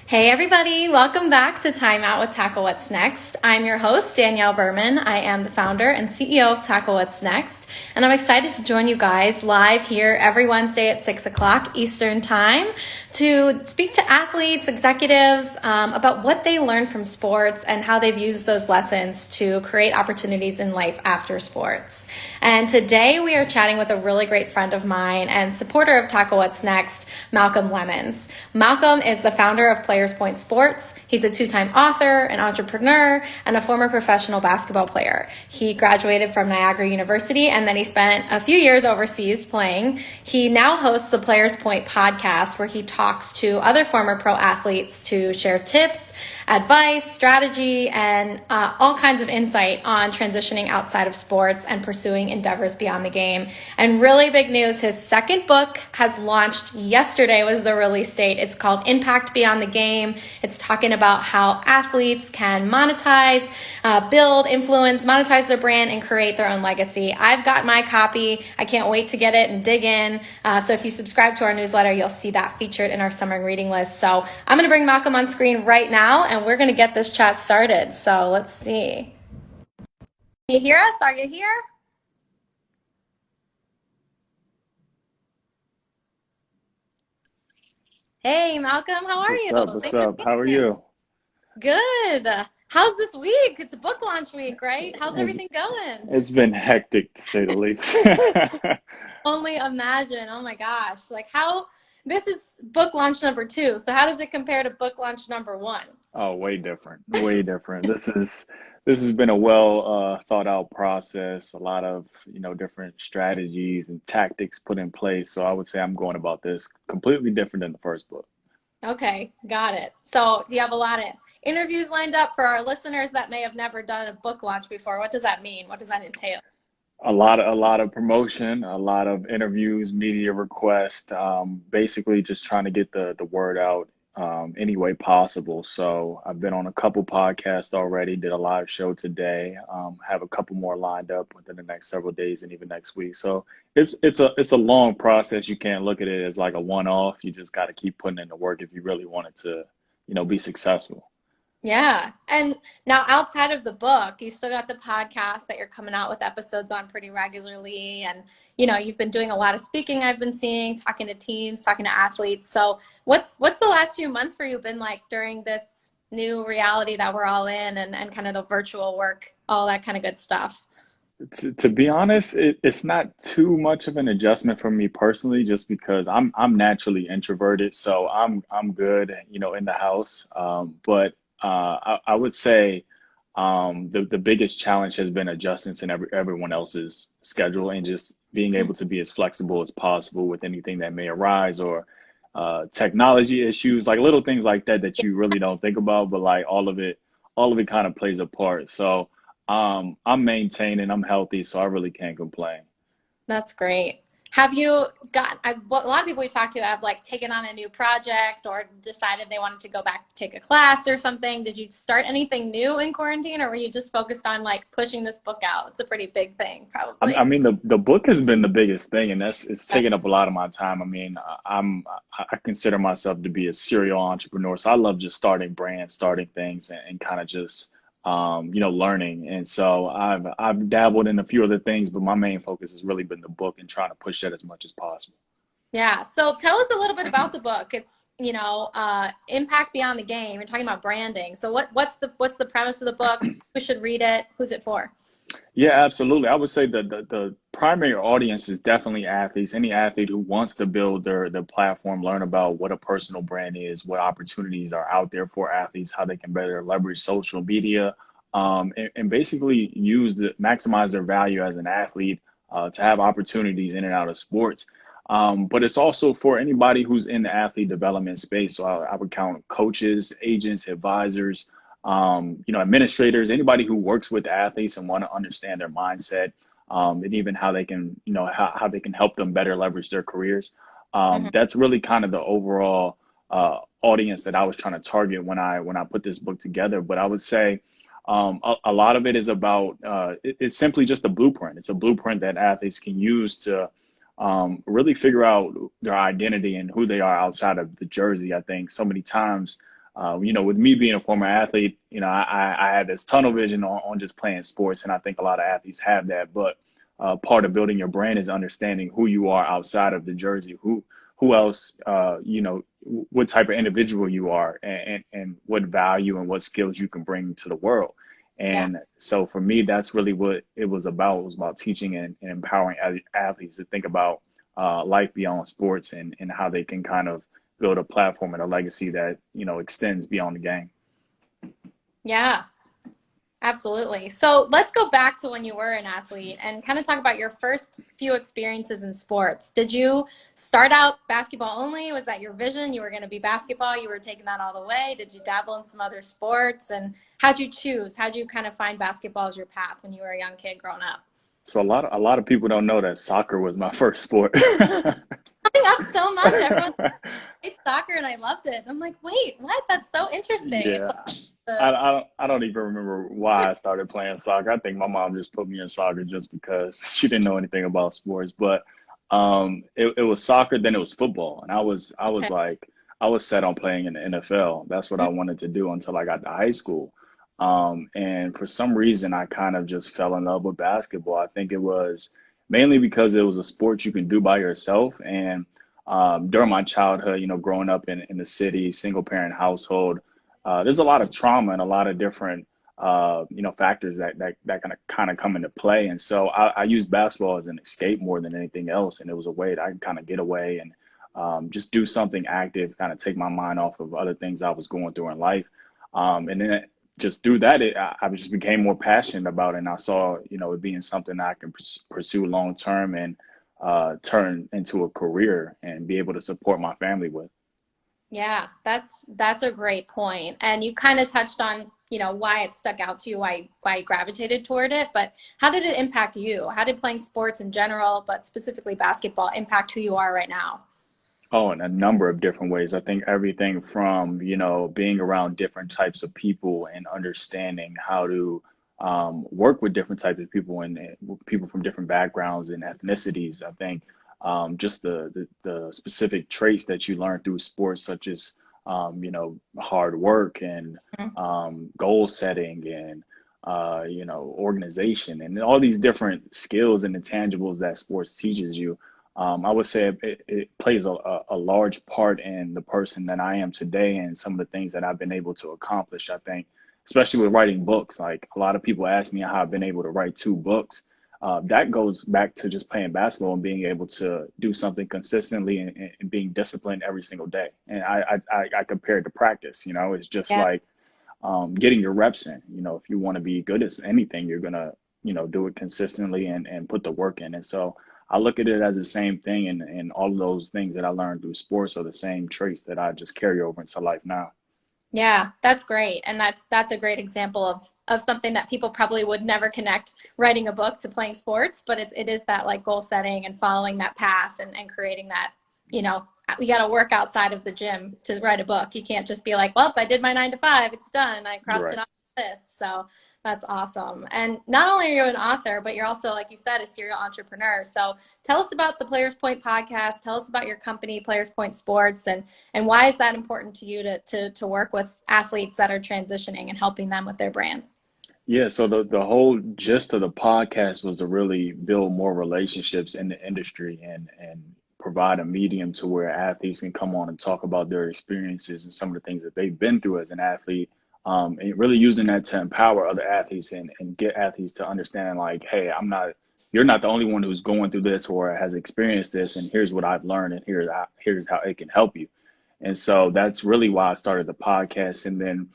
Hey everybody, welcome back to Timeout with Tackle What's Next. I'm your host, Danielle Berman. I am the founder and CEO of Tackle What's Next, and I'm excited to join you guys live here every Wednesday at 6 o'clock Eastern Time to speak to athletes, executives about what they learn from sports and how they've used those lessons to create opportunities in life after sports. And today we are chatting with a really great friend of mine and supporter of Tackle What's Next, Malcolm Lemmons. Malcolm is the founder of Players Point Sports. He's a two-time author, an entrepreneur, and a former professional basketball player. He graduated from Niagara University and then he spent a few years overseas playing. He now hosts the Players Point podcast where he talks to other former pro athletes to share tips, advice, strategy, and all kinds of insight on transitioning outside of sports and pursuing endeavors beyond the game. And really big news, his second book has launched yesterday was the release date. It's called Impact Beyond the Game. It's talking about how athletes can monetize, build, influence, monetize their brand, and create their own legacy. I've got my copy. I can't wait to get it and dig in. So if you subscribe to our newsletter, you'll see that featured in our summer reading list. So I'm going to bring Malcolm on screen right now, and we're going to get this chat started. So let's see. Can you hear us? Are you here? Hey, Malcolm, how are What's you? up? What's Thanks for up? being How are here. you? Good. How's this week? It's a book launch week, right? How's It's everything going? it's been hectic to say the least. Only imagine. Oh my gosh. This is book launch number 2. So how does it compare to book launch number 1? Oh, way different. Way different. This has been a well thought out process, a lot of, different strategies and tactics put in place. So I would say I'm going about this completely different than the first book. Okay, got it. So do you have a lot of interviews lined up for our listeners that may have never done a book launch before? What does that mean? What does that entail? A lot of promotion, a lot of interviews, media requests, basically just trying to get the word out any way possible. So I've been on a couple podcasts already, did a live show today, have a couple more lined up within the next several days and even next week. So it's a long process. You can't look at it as like a one-off. You just got to keep putting in the work if you really want it to, be successful. Yeah. And now outside of the book, you still got the podcast that you're coming out with episodes on pretty regularly. And, you've been doing a lot of speaking I've been seeing, talking to teams, talking to athletes. So what's the last few months for you been like during this new reality that we're all in and kind of the virtual work, all that kind of good stuff? To be honest, it's not too much of an adjustment for me personally, just because I'm naturally introverted, so I'm good, in the house. But I would say the biggest challenge has been adjusting to everyone else's schedule and just being able to be as flexible as possible with anything that may arise or technology issues, like little things like that that you really don't think about, but like all of it kind of plays a part. So. I'm maintaining, I'm healthy, so I really can't complain. That's great. Have you a lot of people we talked to have like taken on a new project or decided they wanted to go back to take a class or something? Did you start anything new in quarantine or were you just focused on like pushing this book out? It's a pretty big thing, I probably. mean, the book has been the biggest thing, and it's taken up a lot of my time. I mean, I consider myself to be a serial entrepreneur, so I love just starting brands, starting things, and kind of just learning. And so I've dabbled in a few other things, but my main focus has really been the book and trying to push that as much as possible. Yeah. So tell us a little bit about the book. It's, Impact Beyond the Game. You're talking about branding. So what's the premise of the book? Who should read it? Who's it for? Yeah, absolutely. I would say that the primary audience is definitely athletes. Any athlete who wants to build their platform, learn about what a personal brand is, what opportunities are out there for athletes, how they can better leverage social media, and basically maximize their value as an athlete to have opportunities in and out of sports. But it's also for anybody who's in the athlete development space. So I would count coaches, agents, advisors, administrators, anybody who works with athletes and want to understand their mindset, and even how they can, how they can help them better leverage their careers. Mhm. That's really kind of the overall audience that I was trying to target when I put this book together. But I would say a lot of it is about it's simply just a blueprint. It's a blueprint that athletes can use to really figure out their identity and who they are outside of the jersey. I think so many times With me being a former athlete, I had this tunnel vision on just playing sports, and I think a lot of athletes have that. But part of building your brand is understanding who you are outside of the jersey, who else, what type of individual you are, and what value and what skills you can bring to the world. Yeah. And so for me, that's really what it was about. It was about teaching and empowering athletes to think about life beyond sports and how they can kind of build a platform and a legacy that, extends beyond the game. Yeah. Absolutely. So let's go back to when you were an athlete and kind of talk about your first few experiences in sports. Did you start out basketball only? Was that your vision? You were going to be basketball? You were taking that all the way? Did you dabble in some other sports? And how'd you choose? How'd you kind of find basketball as your path when you were a young kid growing up? So a lot of people don't know that soccer was my first sport. Coming up so much. Everyone played soccer and I loved it. I'm like, wait, what? That's so interesting. It's Yeah. like I, the I don't even remember why I started playing soccer. I think my mom just put me in soccer just because she didn't know anything about sports. But it was soccer, then it was football, and I was okay. like I was set on playing in the NFL. That's what I Mm, wanted to do until I got to high school. And for some reason, I kind of just fell in love with basketball. I think it was mainly because it was a sport you can do by yourself. And during my childhood, growing up in the city, single parent household, there's a lot of trauma and a lot of different factors that kind of come into play. And so I use basketball as an escape more than anything else, and it was a way that I can kind of get away and just do something active, kind of take my mind off of other things I was going through in life. And then just through that, I just became more passionate about it, and I saw it being something I can pursue long term and turn into a career and be able to support my family with. yeah, that's a great point. And you kind of touched on, why it stuck out to you, why you gravitated toward it, but how did it impact you? How did playing sports in general, but specifically basketball, impact who you are right now? Oh, in a number of different ways. I think everything from, being around different types of people and understanding how to work with different types of people and people from different backgrounds and ethnicities. I think just the specific traits that you learn through sports, such as, hard work and Mhm. goal setting and, organization and all these different skills and intangibles that sports teaches you. I would say it plays a large part in the person that I am today and some of the things that I've been able to accomplish. I think, especially with writing books, like a lot of people ask me how I've been able to write two books. That goes back to just playing basketball and being able to do something consistently and being disciplined every single day. And I compare it to practice. It's just Yeah. like getting your reps in. If you want to be good at anything, you're gonna, do it consistently and put the work in. And so I look at it as the same thing, and all of those things that I learned through sports are the same traits that I just carry over into life now. Yeah, that's great. And that's a great example of something that people probably would never connect writing a book to playing sports, but it is that like goal setting and following that path and creating that, you know, we got to work outside of the gym to write a book. You can't just be like, well, I did my 9 to 5, it's done. I crossed Right. it off the list. So that's awesome. And not only are you an author, but you're also, like you said, a serial entrepreneur. So tell us about the Players Point podcast. Tell us about your company, Players Point Sports, and why is that important to you to work with athletes that are transitioning and helping them with their brands? Yeah, so the whole gist of the podcast was to really build more relationships in the industry and provide a medium to where athletes can come on and talk about their experiences and some of the things that they've been through as an athlete. And really using that to empower other athletes and get athletes to understand like, hey, you're not the only one who's going through this or has experienced this, and here's what I've learned, and here's how it can help you. And so that's really why I started the podcast. And then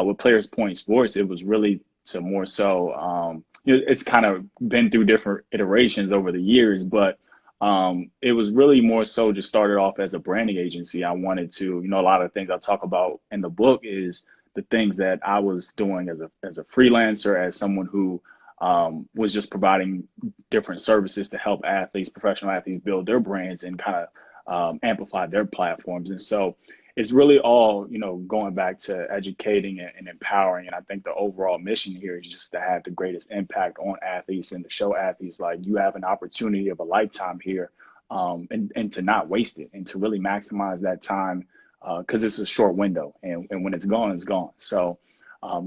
with Players Point Sports, it was really to more so, it's kind of been through different iterations over the years, but it was really more so just started off as a branding agency. I wanted to, a lot of the things I talk about in the book is the things that I was doing as a freelancer, as someone who was just providing different services to help athletes, professional athletes, build their brands and kind of amplify their platforms. And so it's really all, going back to educating and empowering. And I think the overall mission here is just to have the greatest impact on athletes and to show athletes like you have an opportunity of a lifetime here, and to not waste it and to really maximize that time because it's a short window, and when it's gone, it's gone. So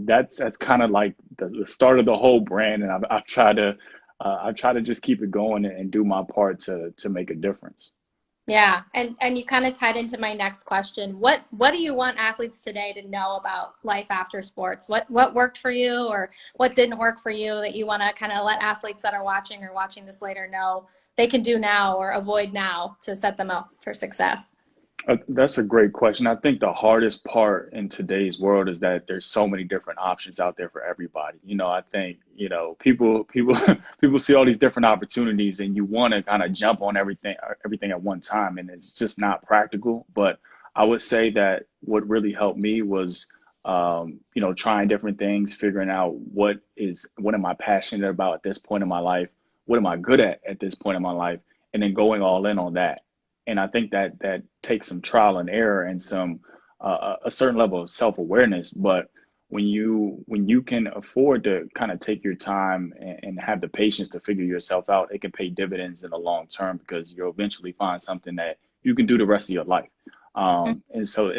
that's kind of like the start of the whole brand, and I try to just keep it going and do my part to make a difference. Yeah, and you kind of tied into my next question. What do you want athletes today to know about life after sports? What worked for you or what didn't work for you that you want to kind of let athletes that are watching or watching this later know they can do now or avoid now to set them up for success? That's a great question. I think the hardest part in today's world is that there's so many different options out there for everybody. I think, people see all these different opportunities and you want to kind of jump on everything at one time, and it's just not practical. But I would say that what really helped me was, trying different things, figuring out what am I passionate about at this point in my life? What am I good at this point in my life? And then going all in on that. And I think that takes some trial and error and some a certain level of self-awareness. But when you can afford to kind of take your time and have the patience to figure yourself out, it can pay dividends in the long term because you'll eventually find something that you can do the rest of your life. And so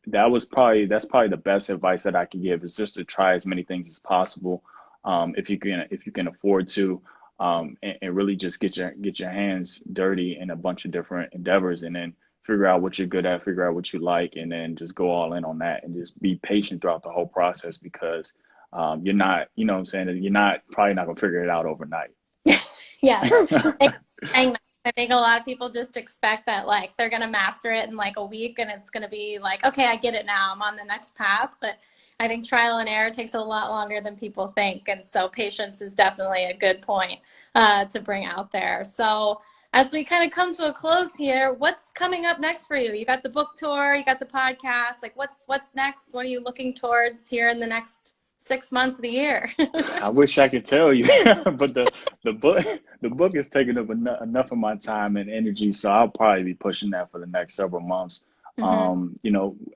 that's probably the best advice that I can give, is just to try as many things as possible, if you can afford to, and really just get your hands dirty in a bunch of different endeavors, and then figure out what you're good at, figure out what you like, and then just go all in on that, and just be patient throughout the whole process, because you're not, you know what I'm saying, you're not probably not gonna figure it out overnight. Yes. I think a lot of people just expect that like they're gonna master it in like a week and it's gonna be like, okay, I get it now, I'm on the next path. But I think trial and error takes a lot longer than people think. And so patience is definitely a good point to bring out there. So as we kind of come to a close here, what's coming up next for you? You got the book tour, you got the podcast, like what's next? What are you looking towards here in the next 6 months of the year? I wish I could tell you, but the book is taking up enough of my time and energy, so I'll probably be pushing that for the next several months. Hmm.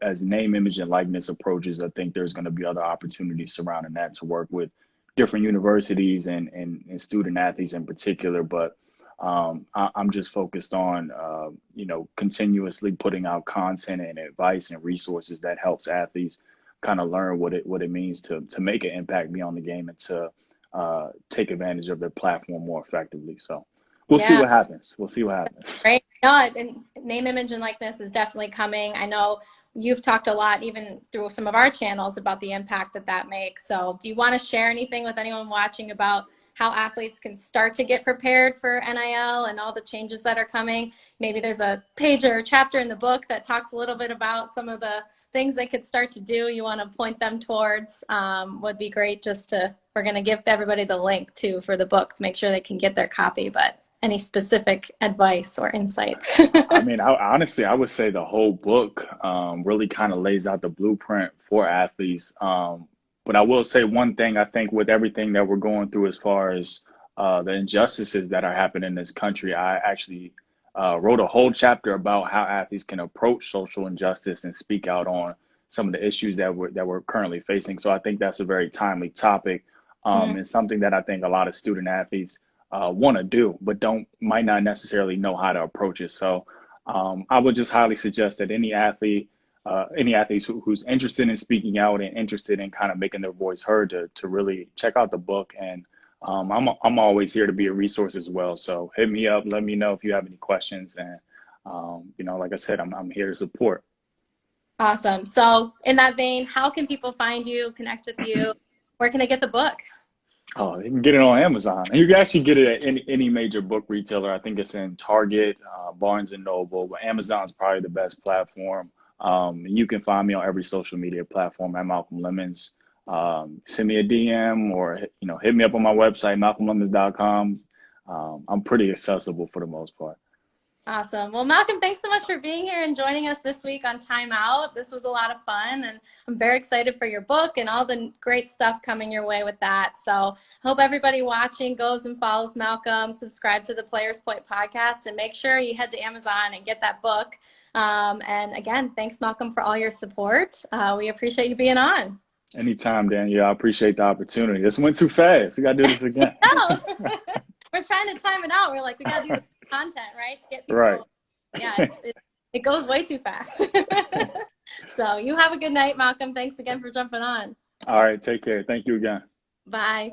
As name, image, and likeness approaches, I think there's going to be other opportunities surrounding that to work with different universities and student athletes in particular. But I'm just focused on, continuously putting out content and advice and resources that helps athletes kind of learn what it means to make an impact beyond the game, and to take advantage of their platform more effectively. So we'll see Yeah. what happens. We'll see what happens. Right. No, and name, image, and likeness is definitely coming. I know you've talked a lot, even through some of our channels, about the impact that that makes. So, do you want to share anything with anyone watching about how athletes can start to get prepared for NIL and all the changes that are coming? Maybe there's a page or a chapter in the book that talks a little bit about some of the things they could start to do. You want to point them towards, would be great. We're going to give everybody the link too for the book to make sure they can get their copy. But any specific advice or insights? I mean, honestly, I would say the whole book really kind of lays out the blueprint for athletes. But I will say one thing: I think with everything that we're going through as far as the injustices that are happening in this country, I actually wrote a whole chapter about how athletes can approach social injustice and speak out on some of the issues that we're currently facing. So I think that's a very timely topic, Mm, and something that I think a lot of student athletes want to do, but don't might not necessarily know how to approach it. So I would just highly suggest that any athletes who's interested in speaking out and interested in kind of making their voice heard, to really check out the book. And I'm always here to be a resource as well. So hit me up, let me know if you have any questions, and like I said, I'm here to support. awesome. So, in that vein, how can people find you, connect with you? Where can they get the book? Oh, you can get it on Amazon. And you can actually get it at any major book retailer. I think it's in Target, Barnes and Noble, but Amazon's probably the best platform. You can find me on every social media platform at Malcolm Lemmons. Send me a DM, or hit me up on my website, malcolmlemmons.com. I'm pretty accessible for the most part. Awesome. Well, Malcolm, thanks so much for being here and joining us this week on Timeout. This was a lot of fun, and I'm very excited for your book and all the great stuff coming your way with that. So, hope everybody watching goes and follows Malcolm, subscribe to the Players Point podcast, and make sure you head to Amazon and get that book. And again, thanks, Malcolm, for all your support. We appreciate you being on. Anytime, Daniel. I appreciate the opportunity. This went too fast. We got to do this again. No, we're trying to time it out. We're like, we got to do the content, right? To get Right. people. Yeah, it's It goes way too fast. So you have a good night, Malcolm. Thanks again for jumping on. All right, take care. Thank you again. Bye.